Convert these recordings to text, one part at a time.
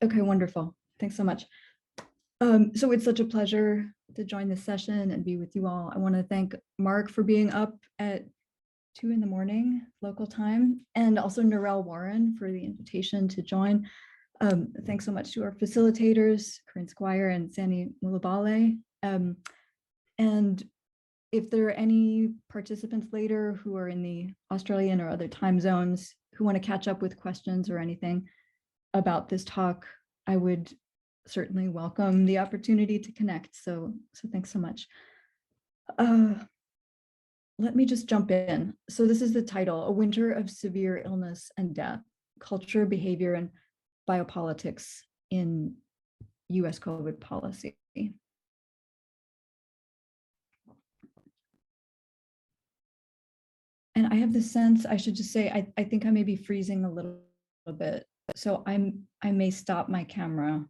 Okay, wonderful. Thanks so much. So it's such a pleasure to join this session and be with you all. I want to thank Mark for being up at 2 a.m. local time, and also Narelle Warren for the invitation to join. Thanks so much to our facilitators, Corinne Squire and Sani Mulabale. And if there are any participants later who are in the Australian or other time zones who want to catch up with questions or anything about this talk, I would certainly welcome the opportunity to connect. So thanks so much. Let me just jump in. So this is the title, A Winter of Severe Illness and Death, Culture, Behavior, and Biopolitics in US COVID Policy. And I have the sense, I should just say, I think I may be freezing a little bit. So I may stop my camera.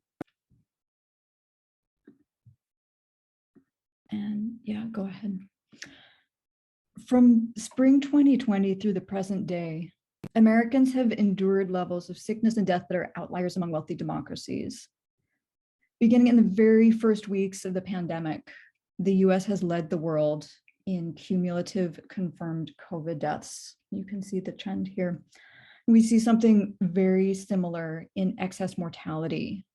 And yeah, go ahead. From spring 2020 through the present day, Americans have endured levels of sickness and death that are outliers among wealthy democracies. Beginning in the very first weeks of the pandemic, the US has led the world in cumulative confirmed COVID deaths. You can see the trend here. We see something very similar in excess mortality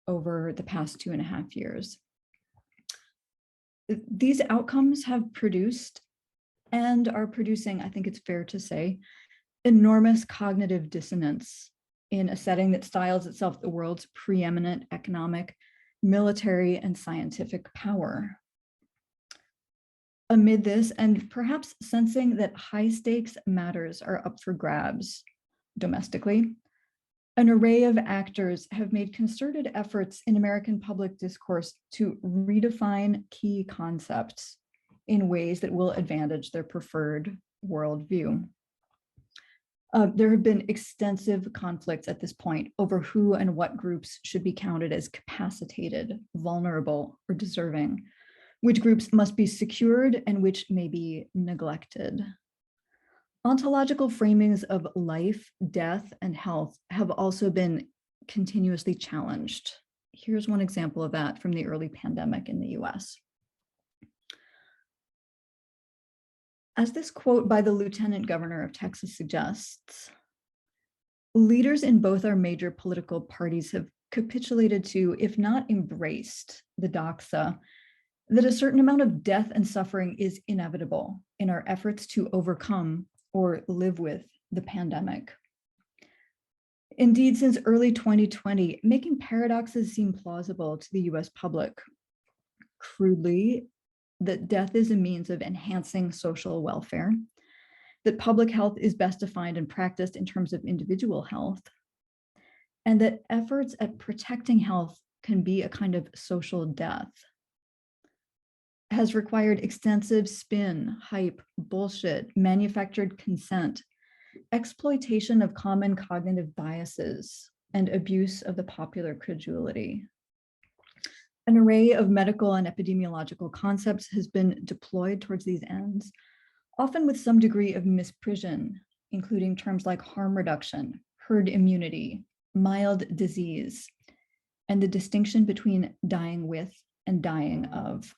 over the past 2.5 years. These outcomes have produced and are producing, I think it's fair to say, enormous cognitive dissonance in a setting that styles itself the world's preeminent economic, military, and scientific power. Amid this, and perhaps sensing that high stakes matters are up for grabs domestically, an array of actors have made concerted efforts in American public discourse to redefine key concepts in ways that will advantage their preferred worldview. There have been extensive conflicts at this point over who and what groups should be counted as capacitated, vulnerable, or deserving, which groups must be secured and which may be neglected. Ontological framings of life, death, and health have also been continuously challenged. Here's one example of that from the early pandemic in the US. As this quote by the Lieutenant Governor of Texas suggests, leaders in both our major political parties have capitulated to, if not embraced, the doxa that a certain amount of death and suffering is inevitable in our efforts to overcome or live with the pandemic. Indeed, since early 2020, making paradoxes seem plausible to the US public. Crudely, that death is a means of enhancing social welfare, that public health is best defined and practiced in terms of individual health, and that efforts at protecting health can be a kind of social death, has required extensive spin, hype, bullshit, manufactured consent, exploitation of common cognitive biases, and abuse of the popular credulity. An array of medical and epidemiological concepts has been deployed towards these ends, often with some degree of misprision, including terms like harm reduction, herd immunity, mild disease, and the distinction between dying with and dying of.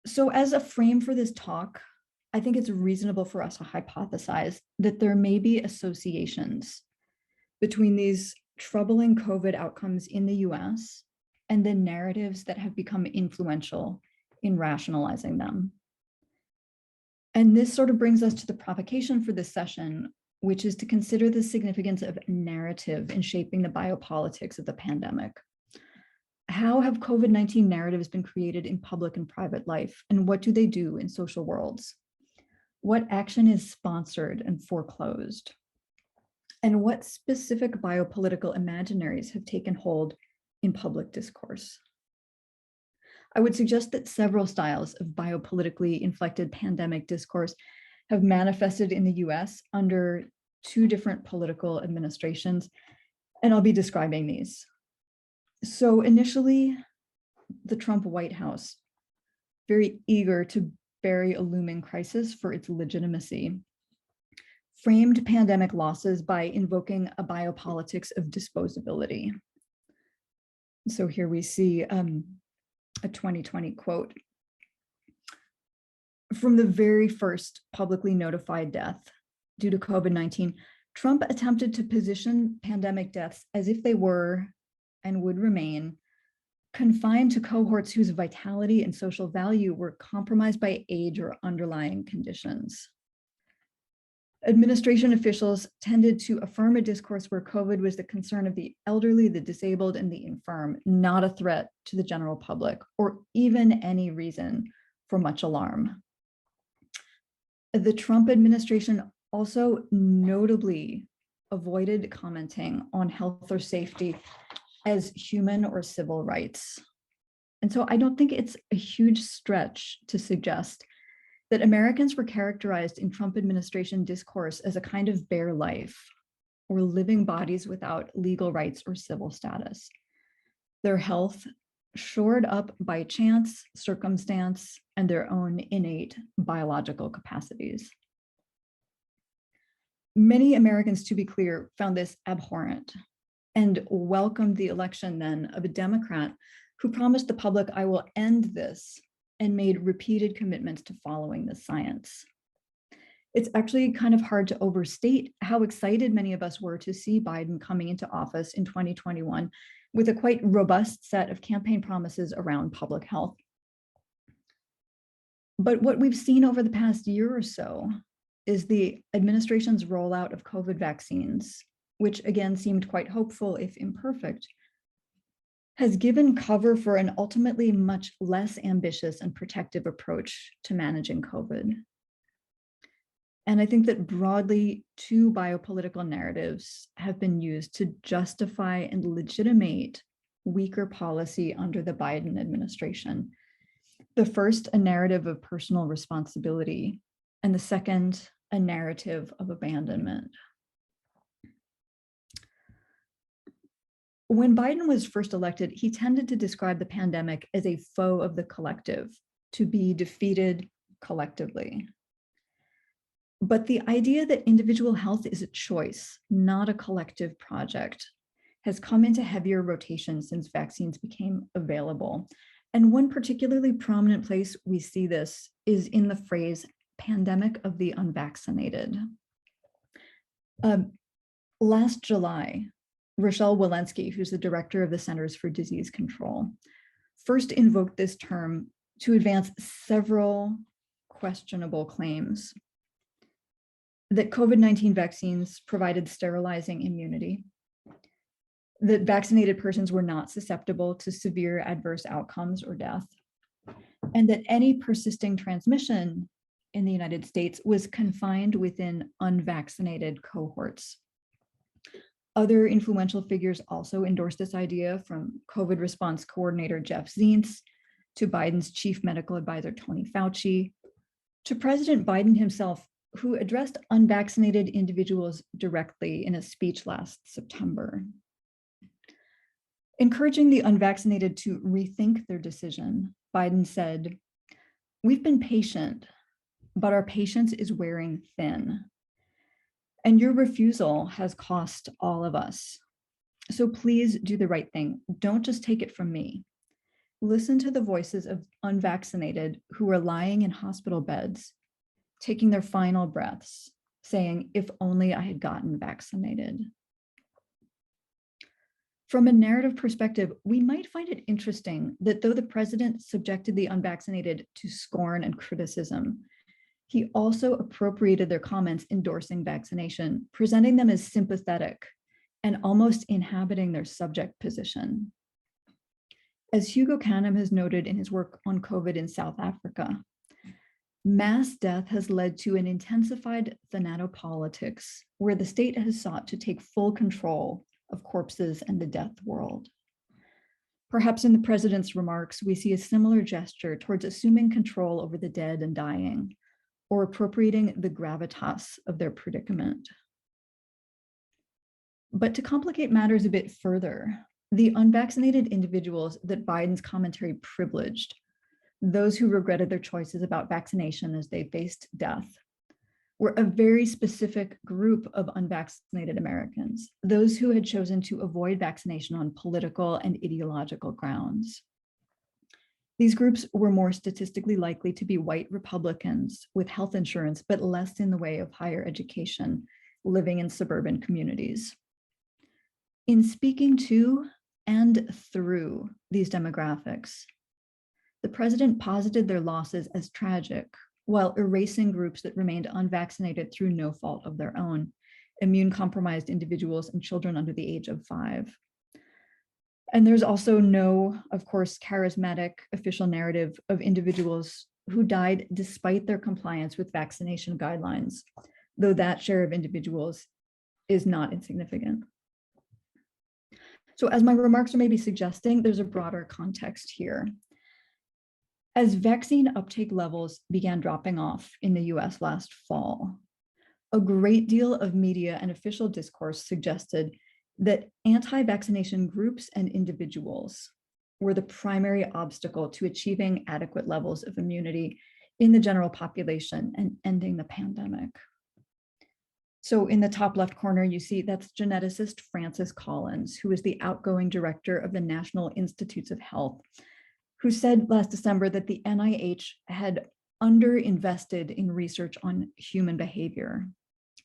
So as a frame for this talk, I think it's reasonable for us to hypothesize that there may be associations between these troubling COVID outcomes in the US and the narratives that have become influential in rationalizing them. And this sort of brings us to the provocation for this session, which is to consider the significance of narrative in shaping the biopolitics of the pandemic. How have COVID-19 narratives been created in public and private life, and what do they do in social worlds? What action is sponsored and foreclosed? And what specific biopolitical imaginaries have taken hold in public discourse? I would suggest that several styles of biopolitically inflected pandemic discourse have manifested in the US under two different political administrations, and I'll be describing these. So initially, the Trump White House, very eager to bury a looming crisis for its legitimacy, framed pandemic losses by invoking a biopolitics of disposability. So here we see a 2020 quote. From the very first publicly notified death due to COVID-19, Trump attempted to position pandemic deaths as if they were and would remain confined to cohorts whose vitality and social value were compromised by age or underlying conditions. Administration officials tended to affirm a discourse where COVID was the concern of the elderly, the disabled, and the infirm, not a threat to the general public, or even any reason for much alarm. The Trump administration also notably avoided commenting on health or safety as human or civil rights. And so I don't think it's a huge stretch to suggest that Americans were characterized in Trump administration discourse as a kind of bare life or living bodies without legal rights or civil status. Their health shored up by chance, circumstance, and their own innate biological capacities. Many Americans, to be clear, found this abhorrent and welcomed the election then of a Democrat who promised the public, "I will end this," and made repeated commitments to following the science. It's actually kind of hard to overstate how excited many of us were to see Biden coming into office in 2021 with a quite robust set of campaign promises around public health. But what we've seen over the past year or so is the administration's rollout of COVID vaccines, which again seemed quite hopeful, if imperfect, has given cover for an ultimately much less ambitious and protective approach to managing COVID. And I think that broadly, two biopolitical narratives have been used to justify and legitimate weaker policy under the Biden administration. The first, a narrative of personal responsibility, and the second, a narrative of abandonment. When Biden was first elected, he tended to describe the pandemic as a foe of the collective, to be defeated collectively. But the idea that individual health is a choice, not a collective project, has come into heavier rotation since vaccines became available. And one particularly prominent place we see this is in the phrase pandemic of the unvaccinated. Last July, Rochelle Walensky, who's the director of the Centers for Disease Control, first invoked this term to advance several questionable claims that COVID-19 vaccines provided sterilizing immunity, that vaccinated persons were not susceptible to severe adverse outcomes or death, and that any persisting transmission in the United States was confined within unvaccinated cohorts. Other influential figures also endorsed this idea, from COVID response coordinator Jeff Zients to Biden's chief medical advisor, Tony Fauci, to President Biden himself, who addressed unvaccinated individuals directly in a speech last September. Encouraging the unvaccinated to rethink their decision, Biden said, "We've been patient, but our patience is wearing thin. And your refusal has cost all of us. So please do the right thing. Don't just take it from me. Listen to the voices of unvaccinated who are lying in hospital beds, taking their final breaths, saying, 'If only I had gotten vaccinated.'" From a narrative perspective, we might find it interesting that though the president subjected the unvaccinated to scorn and criticism, he also appropriated their comments endorsing vaccination, presenting them as sympathetic and almost inhabiting their subject position. As Hugo Canham has noted in his work on COVID in South Africa, mass death has led to an intensified thanatopolitics, where the state has sought to take full control of corpses and the death world. Perhaps in the president's remarks, we see a similar gesture towards assuming control over the dead and dying, or appropriating the gravitas of their predicament. But to complicate matters a bit further, the unvaccinated individuals that Biden's commentary privileged, those who regretted their choices about vaccination as they faced death, were a very specific group of unvaccinated Americans, those who had chosen to avoid vaccination on political and ideological grounds. These groups were more statistically likely to be white Republicans with health insurance, but less in the way of higher education, living in suburban communities. In speaking to and through these demographics, the president posited their losses as tragic, while erasing groups that remained unvaccinated through no fault of their own, immune-compromised individuals and children under the age of 5. And there's also no, of course, charismatic official narrative of individuals who died despite their compliance with vaccination guidelines, though that share of individuals is not insignificant. So as my remarks are maybe suggesting, there's a broader context here. As vaccine uptake levels began dropping off in the US last fall, a great deal of media and official discourse suggested that anti-vaccination groups and individuals were the primary obstacle to achieving adequate levels of immunity in the general population and ending the pandemic. So in the top left corner, you see that's geneticist Francis Collins, who is the outgoing director of the National Institutes of Health, who said last December that the NIH had underinvested in research on human behavior,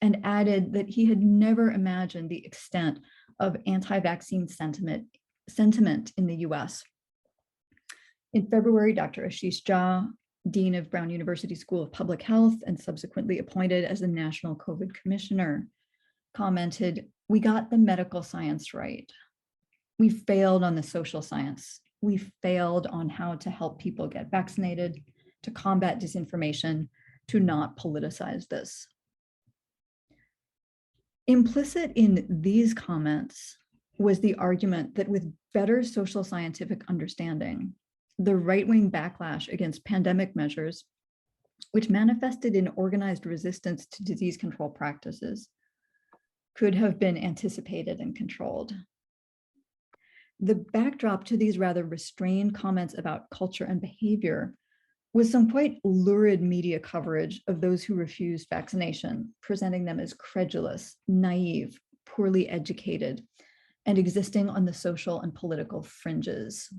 and added that he had never imagined the extent of anti-vaccine sentiment in the US. In February, Dr. Ashish Jha, Dean of Brown University School of Public Health and subsequently appointed as the National COVID Commissioner, commented, "We got the medical science right. We failed on the social science. We failed on how to help people get vaccinated, to combat disinformation, to not politicize this." Implicit in these comments was the argument that with better social scientific understanding, the right-wing backlash against pandemic measures, which manifested in organized resistance to disease control practices, could have been anticipated and controlled. The backdrop to these rather restrained comments about culture and behavior was some quite lurid media coverage of those who refused vaccination, presenting them as credulous, naive, poorly educated, and existing on the social and political fringes.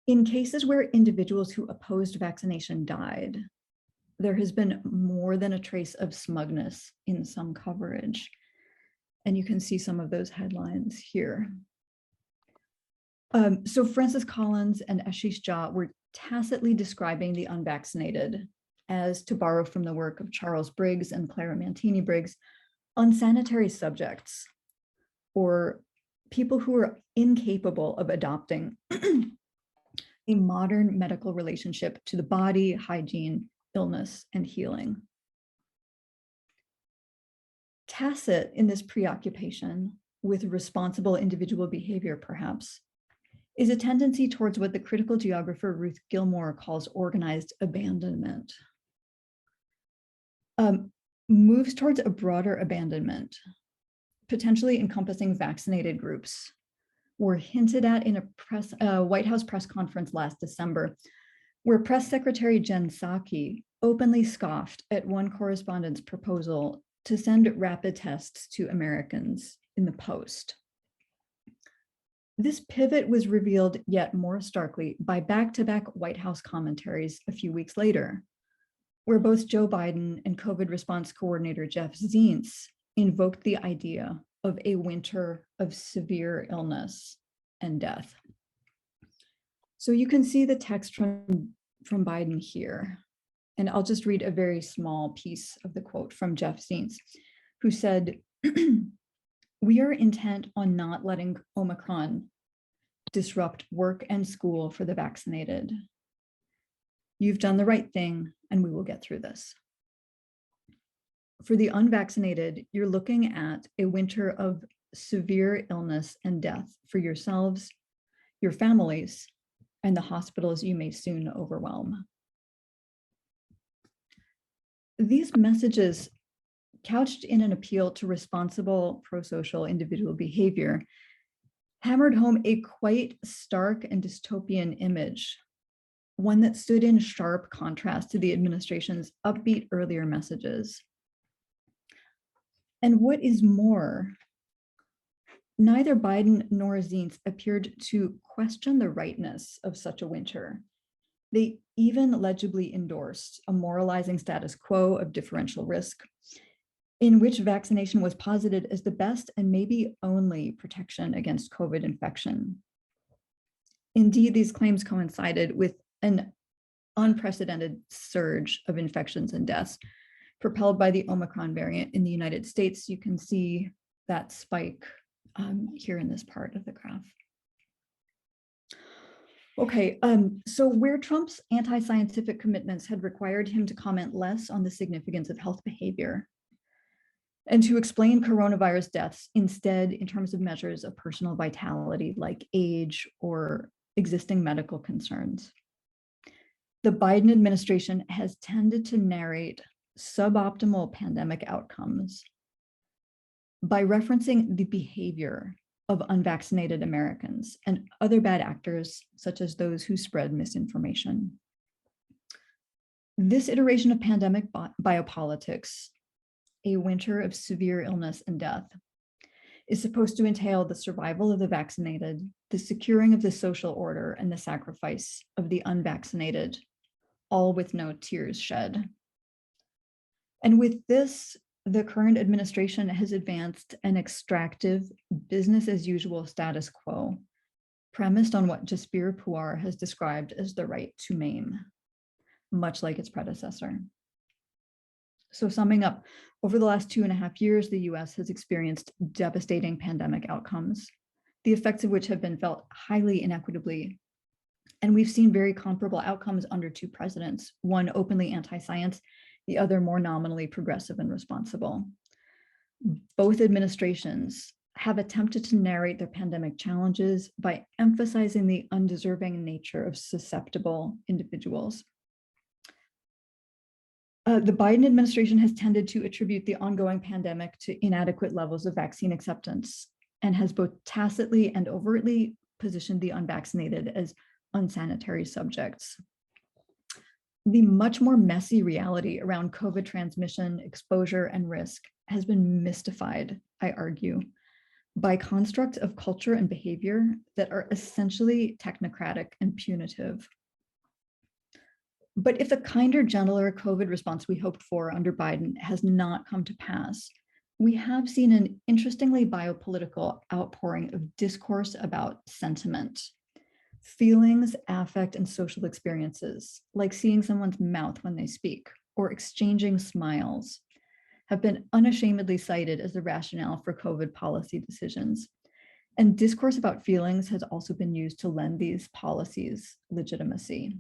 In cases where individuals who opposed vaccination died, there has been more than a trace of smugness in some coverage. And you can see some of those headlines here. So Francis Collins and Ashish Jha were tacitly describing the unvaccinated as, to borrow from the work of Charles Briggs and Clara Mantini Briggs, unsanitary subjects, or people who are incapable of adopting a modern medical relationship to the body, hygiene, illness, and healing. Tacit in this preoccupation with responsible individual behavior, perhaps, is a tendency towards what the critical geographer Ruth Gilmore calls organized abandonment. Moves towards a broader abandonment, potentially encompassing vaccinated groups, were hinted at in a White House press conference last December, where Press Secretary Jen Psaki openly scoffed at one correspondent's proposal to send rapid tests to Americans in the post. This pivot was revealed yet more starkly by back-to-back White House commentaries a few weeks later, where both Joe Biden and COVID response coordinator Jeff Zients invoked the idea of a winter of severe illness and death. So you can see the text from Biden here, and I'll just read a very small piece of the quote from Jeff Zients, who said, "We are intent on not letting Omicron disrupt work and school for the vaccinated. You've done the right thing, and we will get through this." For the unvaccinated, you're looking at a winter of severe illness and death for yourselves, your families, and the hospitals you may soon overwhelm. These messages, couched in an appeal to responsible pro-social individual behavior, hammered home a quite stark and dystopian image one that stood in sharp contrast to the administration's upbeat earlier messages. And what is more, neither Biden nor Zients appeared to question the rightness of such a winter. They even legibly endorsed a moralizing status quo of differential risk, in which vaccination was posited as the best and maybe only protection against COVID infection. Indeed, these claims coincided with an unprecedented surge of infections and deaths propelled by the Omicron variant in the United States. You can see that spike here in this part of the graph. Okay, so where Trump's anti-scientific commitments had required him to comment less on the significance of health behavior and to explain coronavirus deaths instead in terms of measures of personal vitality like age or existing medical concerns, the Biden administration has tended to narrate suboptimal pandemic outcomes by referencing the behavior of unvaccinated Americans and other bad actors, such as those who spread misinformation. This iteration of pandemic biopolitics, a winter of severe illness and death, is supposed to entail the survival of the vaccinated, the securing of the social order, and the sacrifice of the unvaccinated, all with no tears shed. And with this, the current administration has advanced an extractive, business as usual status quo, premised on what Jaspir Puar has described as the right to maim, much like its predecessor. So summing up, over the last 2.5 years, the US has experienced devastating pandemic outcomes, the effects of which have been felt highly inequitably. And we've seen very comparable outcomes under two presidents, one openly anti-science, the other more nominally progressive and responsible. Both administrations have attempted to narrate their pandemic challenges by emphasizing the undeserving nature of susceptible individuals. The Biden administration has tended to attribute the ongoing pandemic to inadequate levels of vaccine acceptance and has both tacitly and overtly positioned the unvaccinated as unsanitary subjects. The much more messy reality around COVID transmission, exposure, and risk has been mystified, I argue, by constructs of culture and behavior that are essentially technocratic and punitive. But if the kinder, gentler COVID response we hoped for under Biden has not come to pass, we have seen an interestingly biopolitical outpouring of discourse about sentiment. Feelings, affect, and social experiences, like seeing someone's mouth when they speak or exchanging smiles, have been unashamedly cited as the rationale for COVID policy decisions. And discourse about feelings has also been used to lend these policies legitimacy.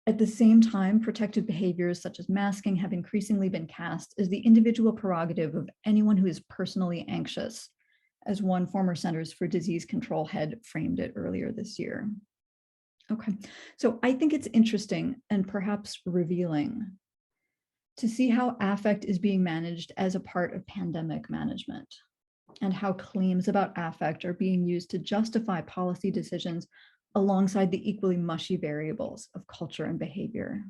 At the same time, protective behaviors such as masking have increasingly been cast as the individual prerogative of anyone who is personally anxious, as one former Centers for Disease Control head framed it earlier this year. Okay, so I think it's interesting and perhaps revealing to see how affect is being managed as a part of pandemic management and how claims about affect are being used to justify policy decisions alongside the equally mushy variables of culture and behavior.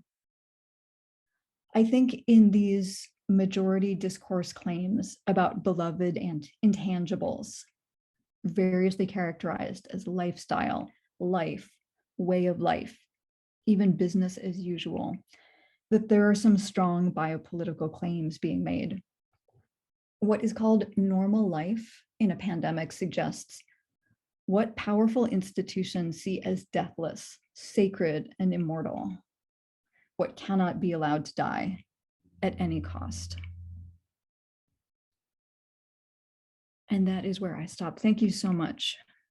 I think in these majority discourse claims about beloved and intangibles, variously characterized as lifestyle, life, way of life, even business as usual, that there are some strong biopolitical claims being made. What is called normal life in a pandemic suggests what powerful institutions see as deathless, sacred, and immortal, what cannot be allowed to die at any cost. And that is where I stop. Thank you so much.